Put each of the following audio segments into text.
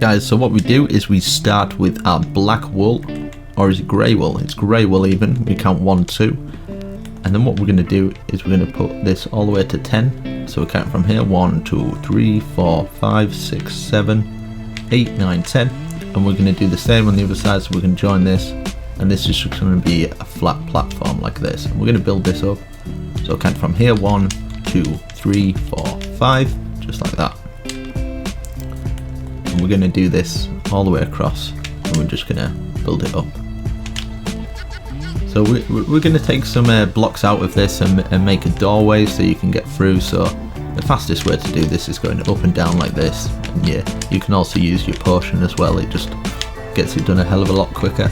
guys, so what we do is we start with our black wool, or is it grey wool? It's grey wool even. We count 1, 2, and then what we're going to do is we're going to put this all the way to 10. So we count from here 1, 2, 3, 4, 5, 6, 7, 8, 9, 10, and we're going to do the same on the other side. So we're going to join this, and this is just going to be a flat platform like this, and we're going to build this up. So we'll count from here 1, 2, 3, 4, 5, just like that. And we're going to do this all the way across, and we're just going to build it up. So we're going to take some blocks out of this and make a doorway so you can get through. So the fastest way to do this is going up and down like this, and yeah, you can also use your potion as well. It just gets it done a hell of a lot quicker.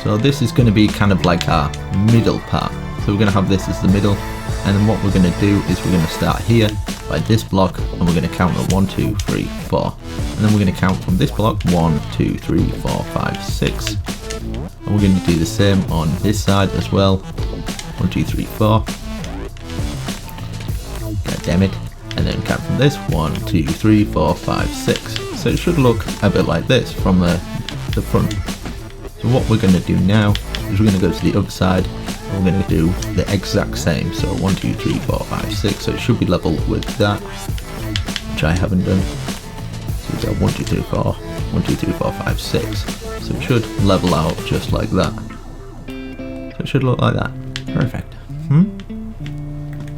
So this is going to be kind of like our middle part. So we're going to have this as the middle, and then what we're going to do is we're going to start here by this block, and we're going to count at 1, 2, 3, 4, and then we're going to count from this block 1, 2, 3, 4, 5, 6, and we're going to do the same on this side as well. 1, 2, 3, 4. God damn it! And then count from this 1, 2, 3, 4, 5, 6. So it should look a bit like this from the front. So what we're going to do now is we're going to go to the other side, and we're going to do the exact same. So 1, 2, 3, 4, 5, 6. So it should be level with that, which I haven't done. So we've got 1, 2, 3, 4, 1, 2, 3, 4, 5, 6. So it should level out just like that. So it should look like that. Perfect.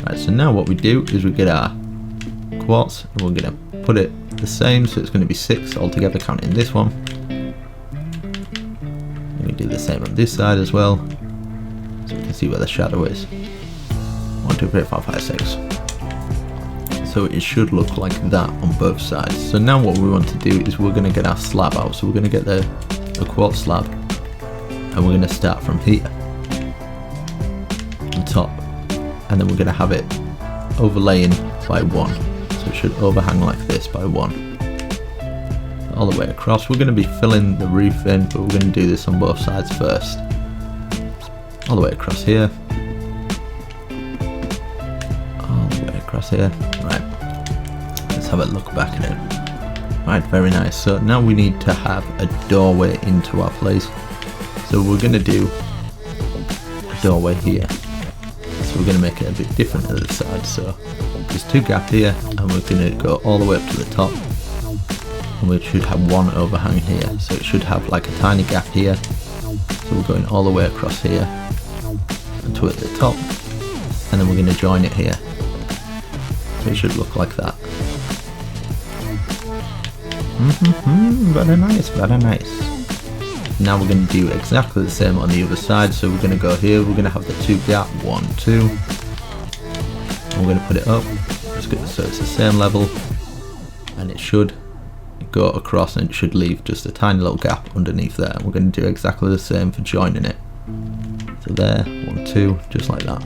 Right, so now what we do is we get our quartz, and we're going to put it the same. So it's going to be 6 altogether, counting this one. And we do the same on this side as well, so we can see where the shadow is. 1, 2, 3, 4, 5, 6. So it should look like that on both sides. So now what we want to do is we're going to get our slab out. So we're going to get the quartz slab, and we're going to start from here on top, and then we're going to have it overlaying by 1. So it should overhang like this by 1. All the way across. We're going to be filling the roof in, but we're going to do this on both sides first. All the way across here. All the way across here. Right. Let's have a look back at it. Right, very nice. So now we need to have a doorway into our place. So we're going to do a doorway here. So we're going to make it a bit different at the side. So there's 2 gaps here, and we're going to go all the way up to the top. And we should have 1 overhang here, so it should have like a tiny gap here. So we're going all the way across here and to at the top, and then we're going to join it here. So it should look like that. Very nice, very nice. Now we're going to do exactly the same on the other side. So we're going to go here, we're going to have the 2 gap, 1, 2, and we're going to put it up. So it's the same level, and it should go across, and it should leave just a tiny little gap underneath there. And we're going to do exactly the same for joining it. So there, 1, 2, just like that.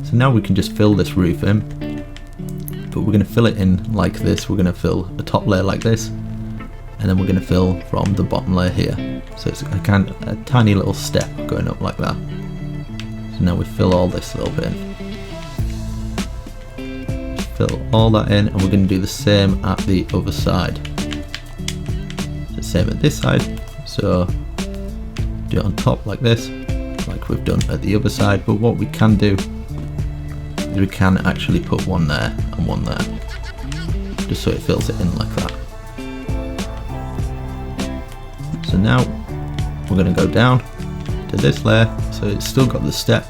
So now we can just fill this roof in, but we're going to fill it in like this. We're going to fill the top layer like this, and then we're going to fill from the bottom layer here. So it's a tiny little step going up like that. So now we fill all this little bit in. Fill all that in, and we're going to do the same at the other side. The same at this side. So do it on top like this, like we've done at the other side. But what we can do is we can actually put 1 there and 1 there, just so it fills it in like that. So now we're going to go down to this layer, so it's still got the step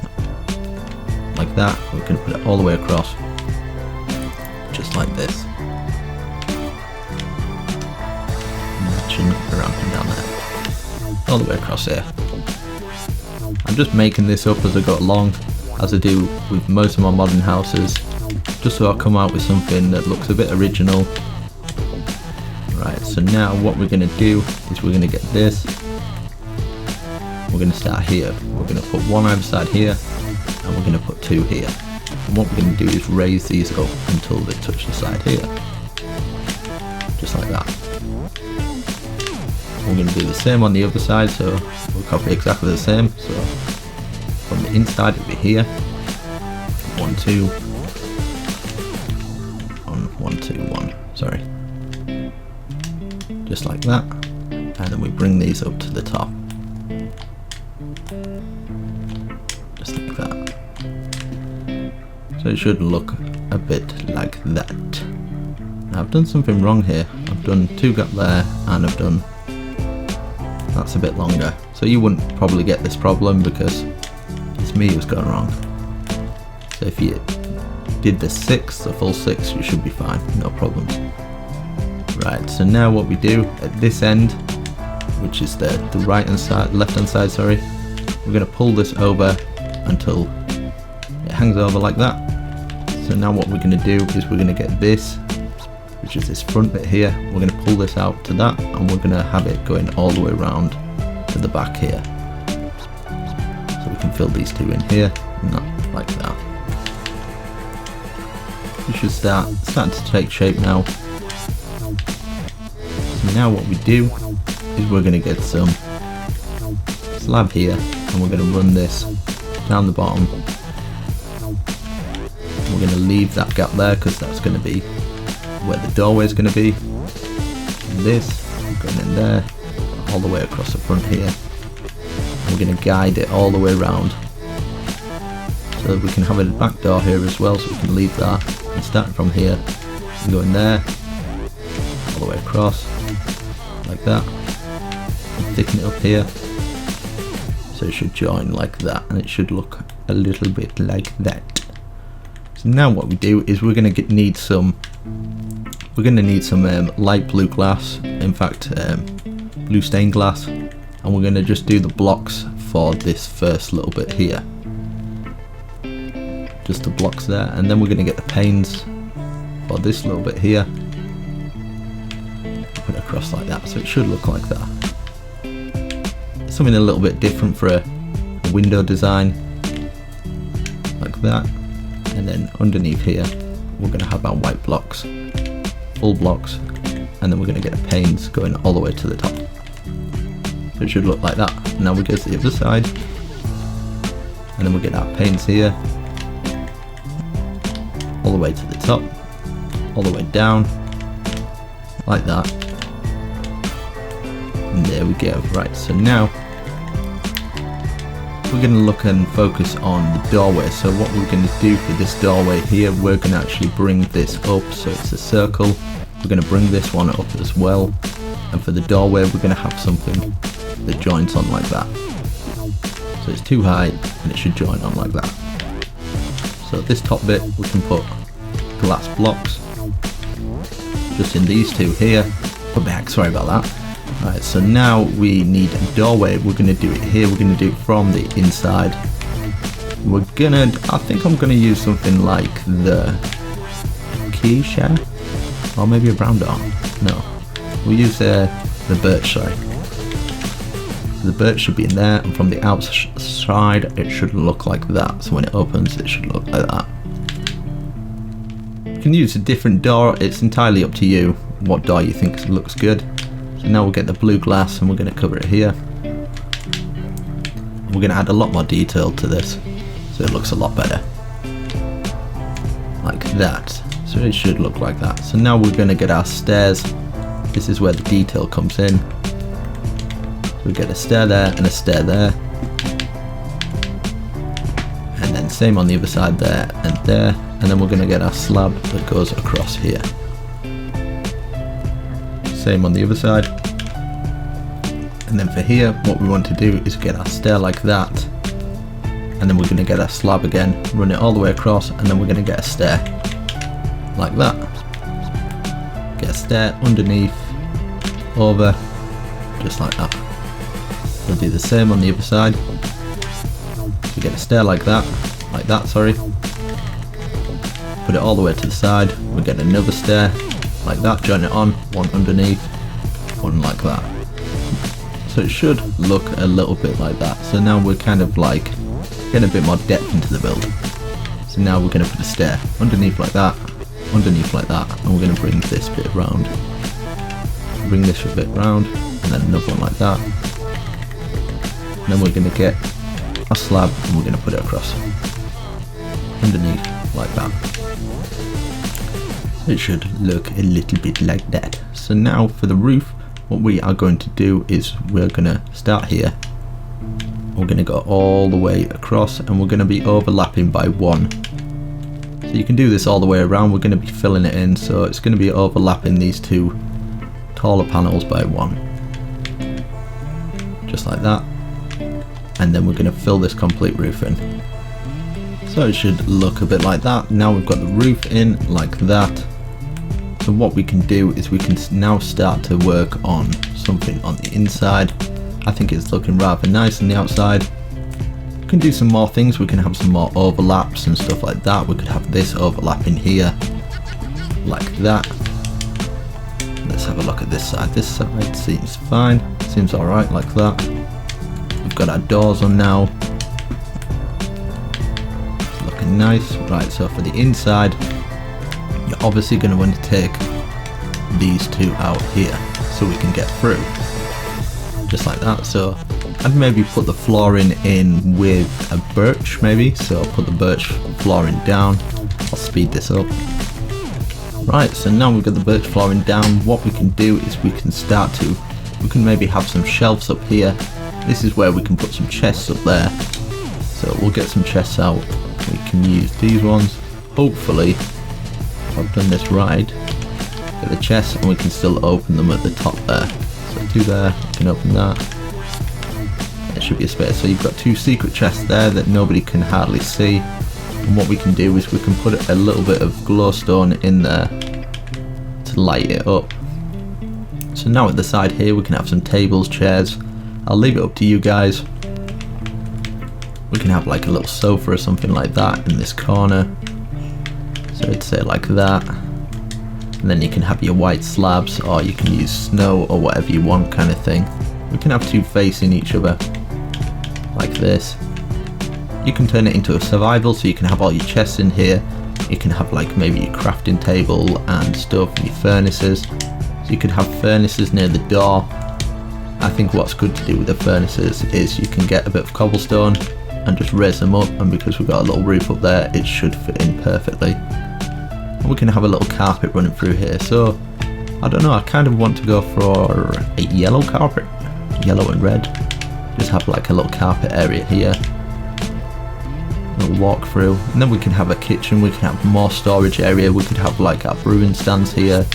like that. We're going to put it all the way across, just like this. Matching around and down there, all the way across here. I'm just making this up as I go along, as I do with most of my modern houses, just so I come out with something that looks a bit original. Right, so now what we're going to do is we're going to get this. We're going to start here. We're going to put 1 either side here, and we're going to put 2 here. And what we're going to do is raise these up until they touch the side here, just like that. We're going to do the same on the other side, so we'll copy exactly the same. So from the inside it'll be here, 1, 2, 1, 2, 1. Sorry. just like that, and then we bring these up to the top, just like that. So it should look a bit like that. Now I've done something wrong here. I've done 2 gap there, and I've done, that's a bit longer. So you wouldn't probably get this problem because it's me who's gone wrong. So if you did the 6, the full 6, you should be fine, no problems. Right, so now what we do at this end, which is the right hand side, left hand side, sorry, we're going to pull this over until it hangs over like that. So now what we're going to do is we're going to get this, which is this front bit here, we're going to pull this out to that, and we're going to have it going all the way around to the back here. So we can fill these 2 in here, not like that. We should start to take shape now. So now what we do is we're going to get some slab here, and we're going to run this down the bottom. We're going to leave that gap there because that's going to be where the doorway is going to be. And this going in there, all the way across the front here. We're going to guide it all the way around so that we can have a back door here as well, so we can leave that and start from here and go in there, all the way across like that, and thicken it up here so it should join like that, and it should look a little bit like that. So now what we do is we're going to need some light blue glass, in fact blue stained glass, and we're going to just do the blocks for this first little bit here, just the blocks there, and then we're going to get the panes for this little bit here, put it across like that, so it should look like that. Something a little bit different for a window design, like that. And then underneath here we're going to have our white blocks, full blocks, and then we're going to get the panes going all the way to the top. So it should look like that. Now we go to the other side, and then we get our panes here, all the way to the top, all the way down, like that. And there we go. Right, so now we're going to look and focus on the doorway. So what we're going to do for this doorway here, we're going to actually bring this up so it's a circle. We're going to bring this one up as well, and for the doorway we're going to have something that joins on like that. So it's too high and it should join on like that. So this top bit we can put glass blocks just in these 2 here. Put back, sorry about that. Right, so now we need a doorway. We're going to do it here. We're going to do it from the inside. I think I'm going to use something like the key share, or maybe a brown door. No, we'll use the birch, sorry. The birch should be in there, and from the outside it should look like that. So when it opens it should look like that. You can use a different door, it's entirely up to you what door you think looks good. So now we'll get the blue glass and we're going to cover it here. We're going to add a lot more detail to this so it looks a lot better, like that. So it should look like that. So now we're going to get our stairs. This is where the detail comes in. So we get a stair there and a stair there, and then same on the other side there, and then we're going to get our slab that goes across here. Same on the other side, and then for here what we want to do is get our stair like that, and then we're going to get our slab again, run it all the way across, and then we're going to get a stair like that. Get a stair underneath, over, just like that. We'll do the same on the other side. So get a stair like that, sorry. Put it all the way to the side, we get another stair like that, join it on, one underneath, one like that. So it should look a little bit like that. So now we're kind of like getting a bit more depth into the build. So now we're going to put a stair underneath like that, and we're going to bring this bit round. Bring this a bit round, and then another one like that. And then we're going to get a slab and we're going to put it across underneath like that. It should look a little bit like that. So now for the roof, what we are going to do is we're going to start here. We're going to go all the way across and we're going to be overlapping by 1. So you can do this all the way around. We're going to be filling it in, so it's going to be overlapping these 2 taller panels by 1. Just like that. And then we're going to fill this complete roof in. So it should look a bit like that. Now we've got the roof in like that. So what we can do is we can now start to work on something on the inside. I think it's looking rather nice on the outside. We can do some more things. We can have some more overlaps and stuff like that. We could have this overlapping here like that. Let's have a look at this side. This side seems fine. Seems alright like that. We've got our doors on now. It's looking nice. Right, so for the inside, you're obviously going to want to take these 2 out here so we can get through. Just like that. So I'd maybe put the flooring in with a birch maybe. So I'll put the birch flooring down. I'll speed this up. Right, so now we've got the birch flooring down. What we can do is we can maybe have some shelves up here. This is where we can put some chests up there. So we'll get some chests out. We can use these ones. Hopefully, if I've done this right, get the chests and we can still open them at the top there. So 2 there, we can open that. There should be a space. So you've got 2 secret chests there that nobody can hardly see. And what we can do is we can put a little bit of glowstone in there to light it up. So now at the side here we can have some tables, chairs. I'll leave it up to you guys. We can have like a little sofa or something like that in this corner. So I'd say like that. And then you can have your white slabs, or you can use snow or whatever you want kind of thing. We can have 2 facing each other like this. You can turn it into a survival, so you can have all your chests in here. You can have like maybe your crafting table and stuff, and your furnaces. So you could have furnaces near the door. I think what's good to do with the furnaces is you can get a bit of cobblestone and just raise them up, and because we've got a little roof up there, it should fit in perfectly. And we can have a little carpet running through here. So I don't know, I kind of want to go for a yellow carpet, yellow and red. Just have like a little carpet area here. Little walk through, and then we can have a kitchen. We can have more storage area. We could have like our brewing stands here.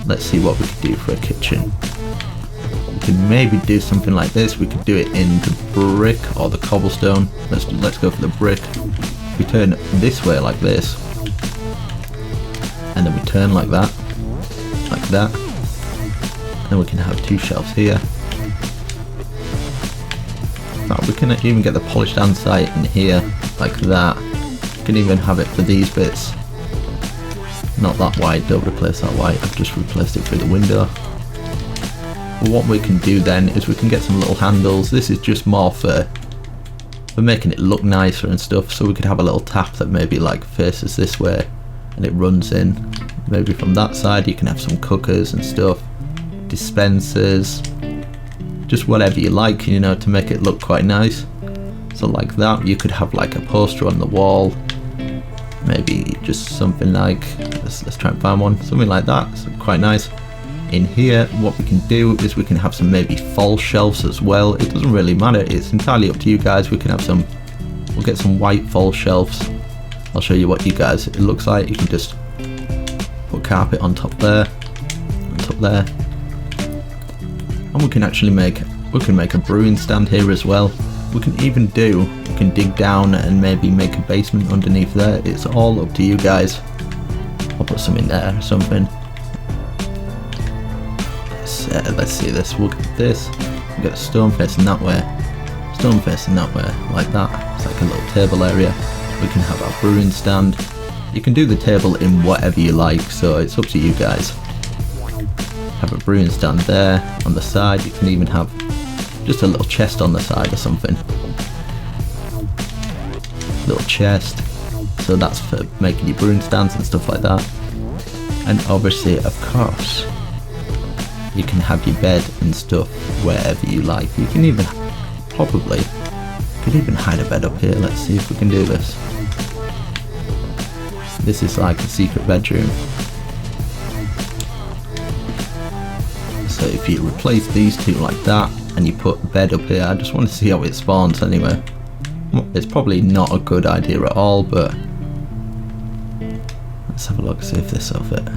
Let's see what we could do for a kitchen. We can maybe do something like this. We could do it in the brick or the cobblestone. Let's go for the brick. We turn this way like this, and then we turn like that, like that. And then we can have 2 shelves here. We can even get the polished andesite in here like that. We can even have it for these bits. Not that white, don't replace that white, I've just replaced it through the window. But what we can do then is we can get some little handles. This is just more for making it look nicer and stuff. So we could have a little tap that maybe like faces this way and it runs in. Maybe from that side you can have some cookers and stuff, dispensers, just whatever you like, you know, to make it look quite nice. So like that. You could have like a poster on the wall, maybe just something like, let's try and find one, something like that. So quite nice. In here what we can do is we can have some maybe false shelves as well. It doesn't really matter, it's entirely up to you guys. We can have some, we'll get some white false shelves. I'll show you what you guys it looks like. You can just put carpet on top there, on top there. And we can actually make a brewing stand here as well. We can even we can dig down and maybe make a basement underneath there. It's all up to you guys. I'll put some in there or something. Let's see this. We'll get this. We'll get a stone facing that way. Stone facing that way, like that. It's like a little table area. We can have our brewing stand. You can do the table in whatever you like, so it's up to you guys. Have a brewing stand there on the side. You can even have just a little chest on the side or something. Little chest. So that's for making your brewing stands and stuff like that. And obviously, of course, you can have your bed and stuff wherever you like. You can even could even hide a bed up here. Let's see if we can do this. This is like a secret bedroom. So if you replace these two like that and you put a bed up here, I just want to see how it spawns anyway. It's probably not a good idea at all, but let's have a look, see if this will fit.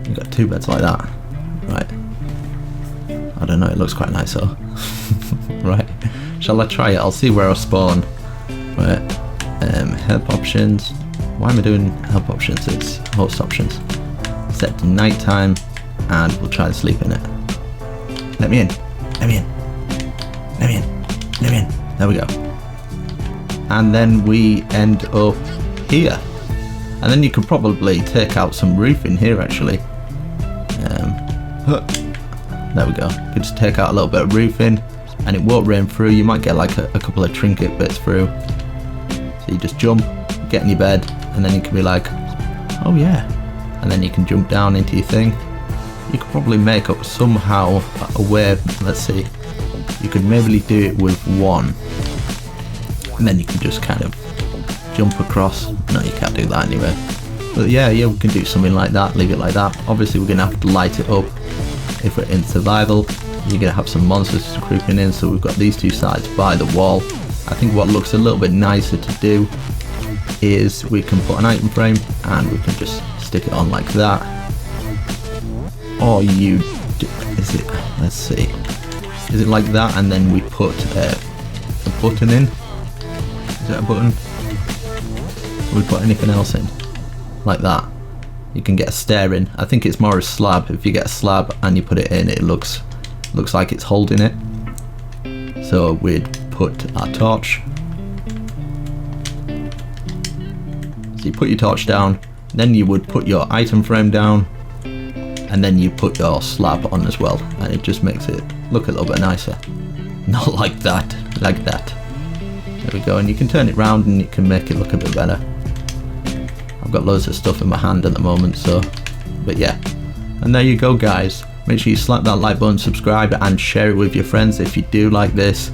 You've got two beds like that, right? I don't know, it looks quite nice though. Right, shall I try it? I'll see where I spawn. Right, help options. Why am I doing help options? It's host options. Set to nighttime, and we'll try to sleep in it. Let me in, let me in, let me in, let me in. There we go. And then we end up here. And then you could probably take out some roof in here actually. There we go. You could just take out a little bit of roofing and it won't rain through. You might get like a couple of trinket bits through. So you just jump, get in your bed, and then you can be like, oh yeah. And then you can jump down into your thing. You could probably make up somehow a way, let's see. You could maybe do it with one. And then you can just kind of jump across. No, you can't do that anyway. But yeah, we can do something like that, leave it like that. Obviously we're going to have to light it up. If we're in survival, you're going to have some monsters creeping in, so we've got these two sides by the wall. I think what looks a little bit nicer to do is we can put an item frame and we can just stick it on like that. Or you do, is it, let's see, is it like that and then we put a button in? Is it a button? We put anything else in? Like that. You can get a stair in. I think it's more a slab. If you get a slab and you put it in, it looks like it's holding it. So we'd put our torch. So you put your torch down, then you would put your item frame down, and then you put your slab on as well, and it just makes it look a little bit nicer. Not like that, like that. There we go, and you can turn it round and you can make it look a bit better. I've got loads of stuff in my hand at the moment, so, but yeah. And there you go guys, make sure you slap that like button, subscribe and share it with your friends if you do like this.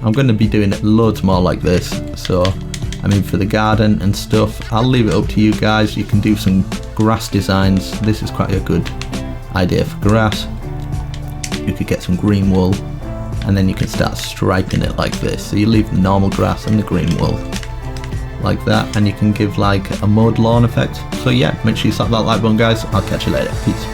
I'm going to be doing loads more like this, so I mean for the garden and stuff, I'll leave it up to you guys. You can do some grass designs. This is quite a good idea for grass. You could get some green wool and then you can start striping it like this. So you leave the normal grass and the green wool like that, and you can give like a mud lawn effect. So yeah, make sure you slap that like button guys. I'll catch you later. Peace.